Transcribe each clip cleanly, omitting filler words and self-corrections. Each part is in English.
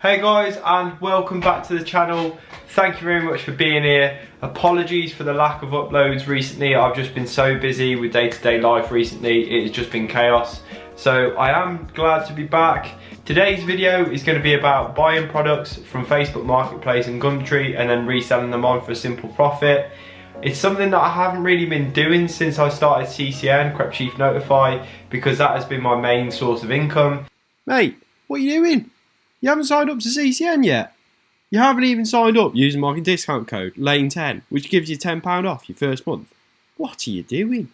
Hey guys, and welcome back to the channel. Thank you very much for being here. Apologies for the lack of uploads recently. I've just been so busy with day-to-day life recently. It has just been chaos. So I am glad to be back. Today's video is going to be about buying products from Facebook Marketplace and Gumtree and then reselling them on for a simple profit. It's something that I haven't really been doing since I started CCN, CREPCHIEFNOTIFY, because that has been my main source of income. Mate, what are you doing? You haven't signed up to CCN yet. You haven't even signed up using my discount code LANE10, which gives you £10 off your first month. What are you doing?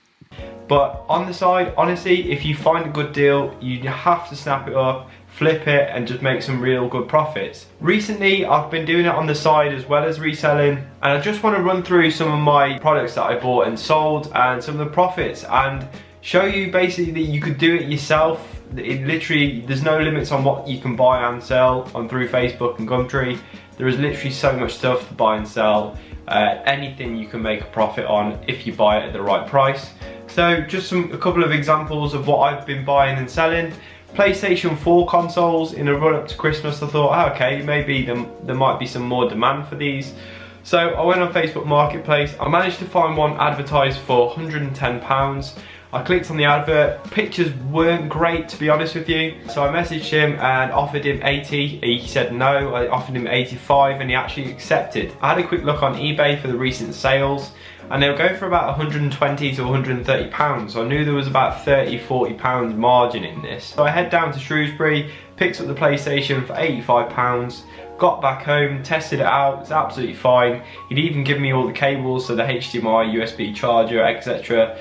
But on the side, honestly, if you find a good deal, you have to snap it up, flip it, and just make some real good profits. Recently, I've been doing it on the side as well as reselling, and I just want to run through some of my products that I bought and sold and some of the profits and show you basically that you could do it yourself. It literally, there's no limits on what you can buy and sell on through Facebook and Gumtree. There is literally so much stuff to buy and sell. Anything you can make a profit on if you buy it at the right price. So just a couple of examples of what I've been buying and selling. PlayStation 4 consoles in a run up to Christmas. I thought, oh, okay, maybe there might be some more demand for these. So I went on Facebook Marketplace. I managed to find one advertised for £110. I clicked on the advert. Pictures weren't great, to be honest with you. So I messaged him and offered him 80. He said no. I offered him 85 and he actually accepted. I had a quick look on eBay for the recent sales and they were going for about 120 to 130 pounds. So I knew there was about 30-40 pounds margin in this. So I head down to Shrewsbury, picked up the PlayStation for 85 pounds. Got back home, tested it out, it's absolutely fine. He'd even given me all the cables, so the HDMI, USB charger, etc.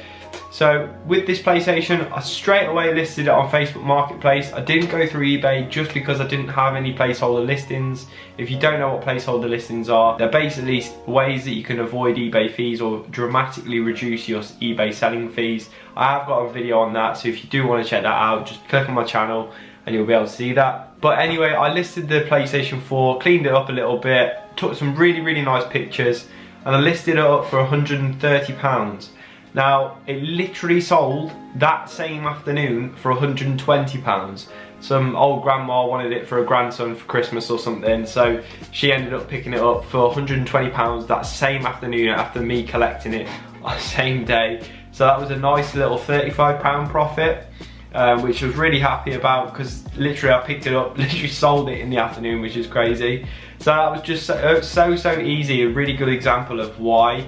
So with this PlayStation, I straight away listed it on Facebook Marketplace. I didn't go through eBay just because I didn't have any placeholder listings. If you don't know what placeholder listings are, they're basically ways that you can avoid eBay fees or dramatically reduce your eBay selling fees. I have got a video on that, so if you do want to check that out, just click on my channel and you'll be able to see that. But anyway, I listed the PlayStation 4, cleaned it up a little bit, took some really nice pictures, and I listed it up for £130. Now, it literally sold that same afternoon for £120. Some old grandma wanted it for a grandson for Christmas or something, so she ended up picking it up for £120 that same afternoon after me collecting it on the same day. So that was a nice little £35 profit. Which I was really happy about because literally I picked it up, literally sold it in the afternoon, which is crazy. So that was just so easy, a really good example of why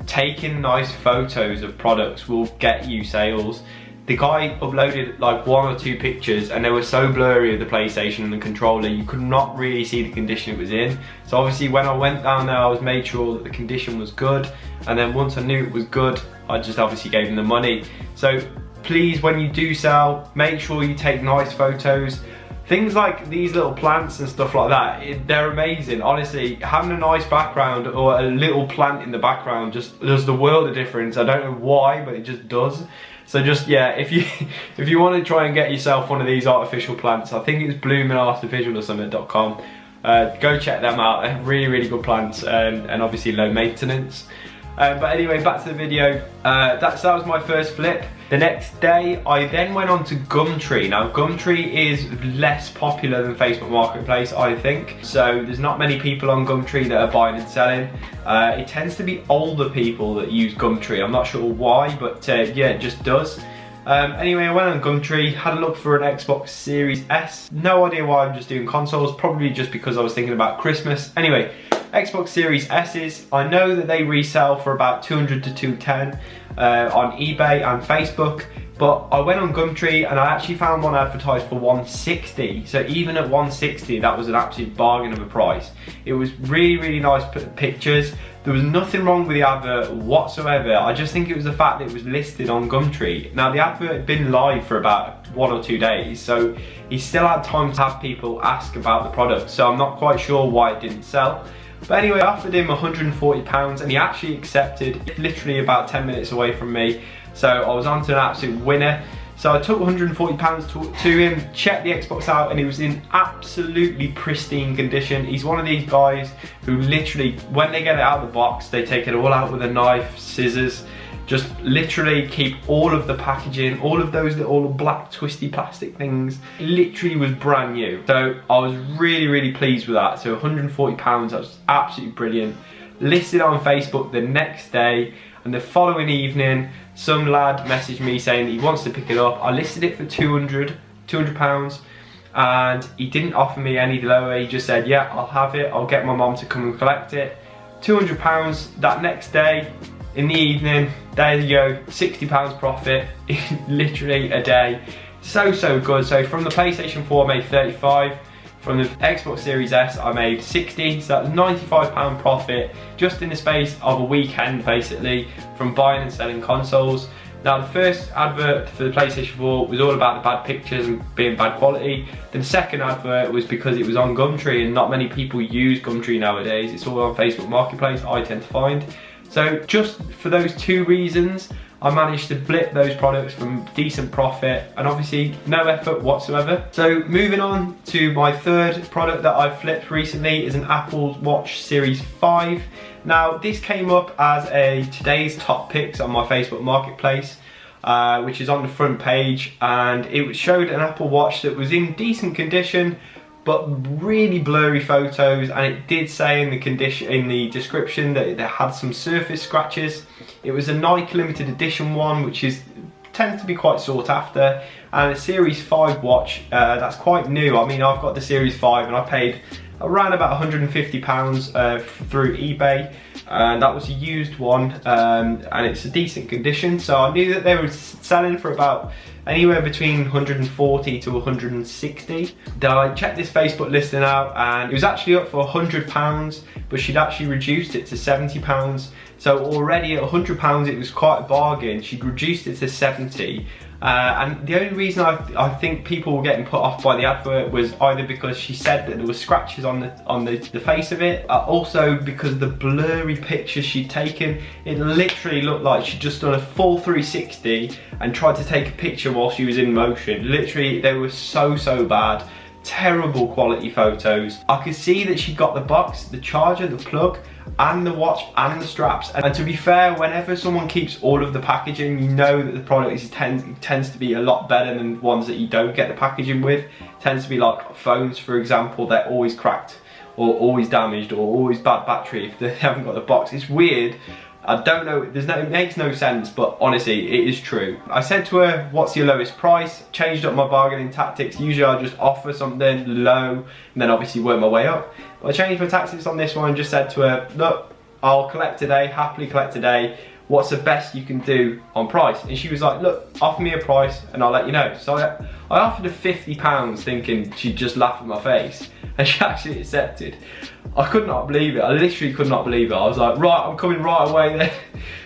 taking nice photos of products will get you sales. The guy uploaded like 1 or 2 pictures and they were so blurry of the PlayStation and the controller, you could not really see the condition it was in. So obviously when I went down there, I was made sure that the condition was good, and then once I knew it was good, I just obviously gave him the money. So please, when you do sell, make sure you take nice photos. Things like these little plants and stuff like that, they're amazing. Honestly, having a nice background or a little plant in the background just does the world of difference. I don't know why, but it just does. So just, yeah, if you want to try and get yourself one of these artificial plants, I think it's bloomingartificial.com. Go check them out. They're really good plants and obviously low maintenance. But anyway, back to the video. That was my first flip. The next day, I then went on to Gumtree. Now, Gumtree is less popular than Facebook Marketplace, I think. So there's not many people on Gumtree that are buying and selling. It tends to be older people that use Gumtree. I'm not sure why, but yeah, it just does. Anyway, I went on Gumtree, had a look for an Xbox Series S. No idea why I'm just doing consoles, probably just because I was thinking about Christmas. Anyway, Xbox Series S's, I know that they resell for about 200 to 210 on eBay and Facebook, but I went on Gumtree and I actually found one advertised for 160. So even at 160, that was an absolute bargain of a price. It was really nice pictures. There was nothing wrong with the advert whatsoever. I just think it was the fact that it was listed on Gumtree. Now the advert had been live for about 1 or 2 days, so he still had time to have people ask about the product. So I'm not quite sure why it didn't sell. But anyway, I offered him £140 and he actually accepted, literally about 10 minutes away from me. So I was on to an absolute winner. So I took £140 to him, checked the Xbox out, and it was in absolutely pristine condition. He's one of these guys who literally, when they get it out of the box, they take it all out with a knife, scissors. Just literally keep all of the packaging, all of those little black twisty plastic things, it literally was brand new. So I was really pleased with that. So £140, that was absolutely brilliant. Listed on Facebook the next day, and the following evening some lad messaged me saying that he wants to pick it up. I listed it for £200, and he didn't offer me any lower. He just said, yeah, I'll have it, I'll get my mom to come and collect it. £200 that next day in the evening. There you go, £60 profit in literally a day. So good. So from the PlayStation 4 I made 35, from the Xbox Series S I made 60, so that's £95 profit just in the space of a weekend basically, from buying and selling consoles. Now the first advert for the PlayStation 4 was all about the bad pictures and being bad quality. Then the second advert was because it was on Gumtree, and not many people use Gumtree nowadays. It's all on Facebook Marketplace, I tend to find. So just for those two reasons, I managed to blip those products from decent profit, and obviously no effort whatsoever. So moving on to my third product that I've flipped recently is an Apple Watch Series 5. Now this came up as a today's top picks on my Facebook Marketplace, which is on the front page, and it showed an Apple Watch that was in decent condition but really blurry photos, and it did say in the description that it had some surface scratches. It was a Nike limited edition one, which tends to be quite sought after, and a Series 5 watch that's quite new. I mean, I've got the Series 5 and I paid around about £150 through eBay, and that was a used one, and it's a decent condition. So I knew that they were selling for about anywhere between 140 to 160. Then I checked this Facebook listing out, and it was actually up for £100, but she'd actually reduced it to £70. So already at £100 it was quite a bargain. She'd reduced it to 70. And the only reason I think people were getting put off by the advert was either because she said that there were scratches on the face of it, also because of the blurry pictures she'd taken. It literally looked like she'd just done a full 360 and tried to take a picture while she was in motion. Literally, they were so bad. Terrible quality photos. I could see that she got the box, the charger, the plug, and the watch and the straps. And to be fair, whenever someone keeps all of the packaging, you know that the product tends to be a lot better than ones that you don't get the packaging with. It tends to be like phones, for example, they're always cracked or always damaged or always bad battery if they haven't got the box. It's weird. I don't know, it makes no sense, but honestly, it is true. I said to her, what's your lowest price? Changed up my bargaining tactics. Usually I just offer something low and then obviously work my way up. But I changed my tactics on this one and just said to her, look, I'll collect today, happily collect today. What's the best you can do on price? And she was like, look, offer me a price and I'll let you know. So I offered her £50 thinking she'd just laugh in my face, and she actually accepted. I could not believe it. I literally could not believe it. I was like, right, I'm coming right away then.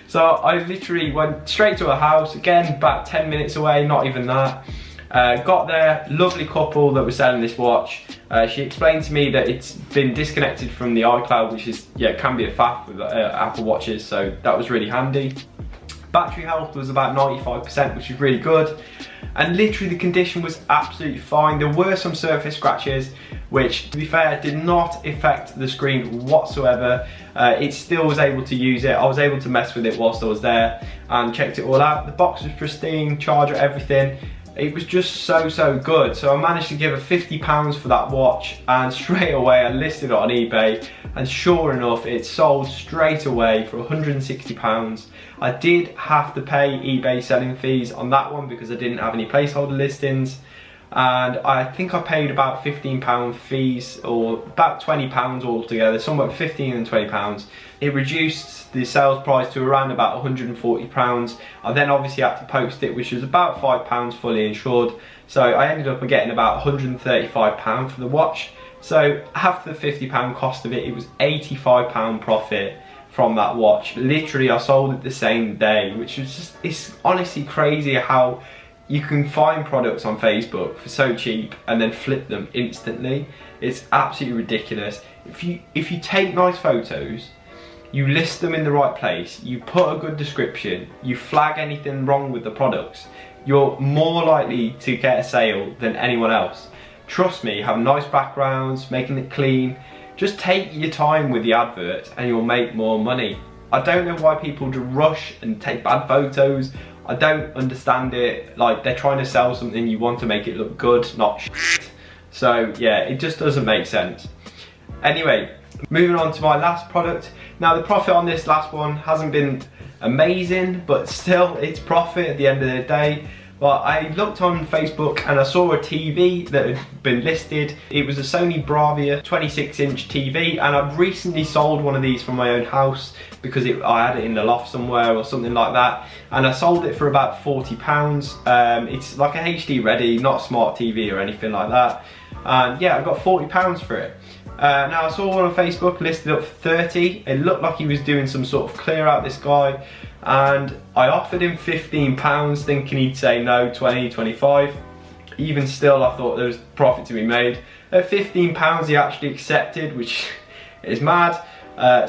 So I literally went straight to her house, again, about 10 minutes away, not even that. Got there, lovely couple that was selling this watch. She explained to me that it's been disconnected from the iCloud, which is, yeah, can be a faff with Apple Watches, so that was really handy. Battery health was about 95%, which is really good. And literally the condition was absolutely fine. There were some surface scratches, which, to be fair, did not affect the screen whatsoever. It still was able to use it. I was able to mess with it whilst I was there and checked it all out. The box was pristine, charger, everything. It was just so good. So I managed to give her £50 for that watch, and straight away I listed it on eBay, and sure enough it sold straight away for £160. I did have to pay eBay selling fees on that one because I didn't have any placeholder listings, and I think I paid about £15 fees, or about £20 altogether, somewhere between £15 and £20. It reduced the sales price to around about £140. I then obviously had to post it, which was about £5 fully insured. So I ended up getting about £135 for the watch. So after the £50 cost of it, it was £85 profit from that watch. Literally, I sold it the same day, which was just, it's honestly crazy how you can find products on Facebook for so cheap and then flip them instantly. It's absolutely ridiculous. If you take nice photos, you list them in the right place, you put a good description, you flag anything wrong with the products, you're more likely to get a sale than anyone else. Trust me, have nice backgrounds, making it clean. Just take your time with the advert and you'll make more money. I don't know why people just rush and take bad photos. I don't understand it. Like, they're trying to sell something, you want to make it look good, not shit. So yeah, it just doesn't make sense. Anyway, moving on to my last product. Now the profit on this last one hasn't been amazing, but still it's profit at the end of the day. But I looked on Facebook and I saw a TV that had been listed. It was a Sony Bravia 26-inch TV, and I've recently sold one of these from my own house because I had it in the loft somewhere or something like that, and I sold it for about £40. It's like a HD ready, not a smart TV or anything like that. And yeah, I got £40 for it. Now I saw one on Facebook listed up for 30. It looked like he was doing some sort of clear out, this guy, and I offered him £15 thinking he'd say no, 20, 25. Even still, I thought there was profit to be made. At £15 he actually accepted, which is mad.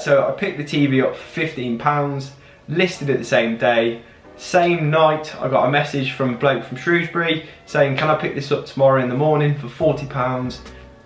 So I picked the TV up for £15, listed it the same day. Same night I got a message from a bloke from Shrewsbury saying, can I pick this up tomorrow in the morning for £40?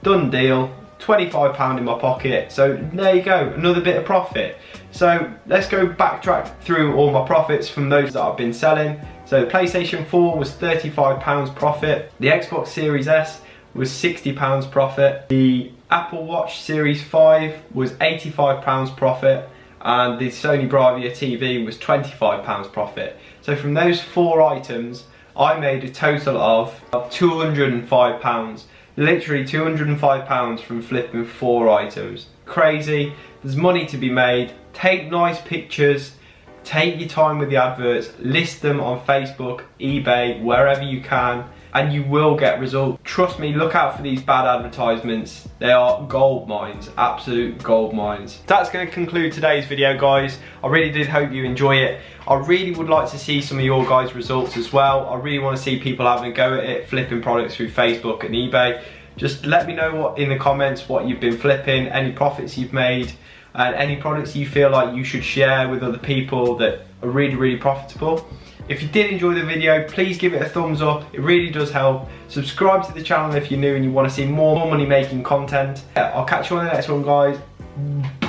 Done deal. £25 in my pocket. So there you go, another bit of profit. So let's go backtrack through all my profits from those that I've been selling. So the PlayStation 4 was £35 profit. The Xbox Series S was £60 profit. The Apple Watch Series 5 was £85 profit. And the Sony Bravia TV was £25 profit. So from those 4 items, I made a total of £205. Literally £205 from flipping 4 items. Crazy. There's money to be made. Take nice pictures, take your time with the adverts, list them on Facebook, eBay, wherever you can, and you will get results. Trust me, look out for these bad advertisements. They are gold mines, absolute gold mines. That's going to conclude today's video, guys. I really did hope you enjoy it. I really would like to see some of your guys' results as well. I really want to see people having a go at it, flipping products through Facebook and eBay. Just let me know in the comments what you've been flipping, any profits you've made, and any products you feel like you should share with other people that are really, really profitable. If you did enjoy the video, please give it a thumbs up. It really does help. Subscribe to the channel if you're new and you want to see more money making content. I'll catch you on the next one, guys.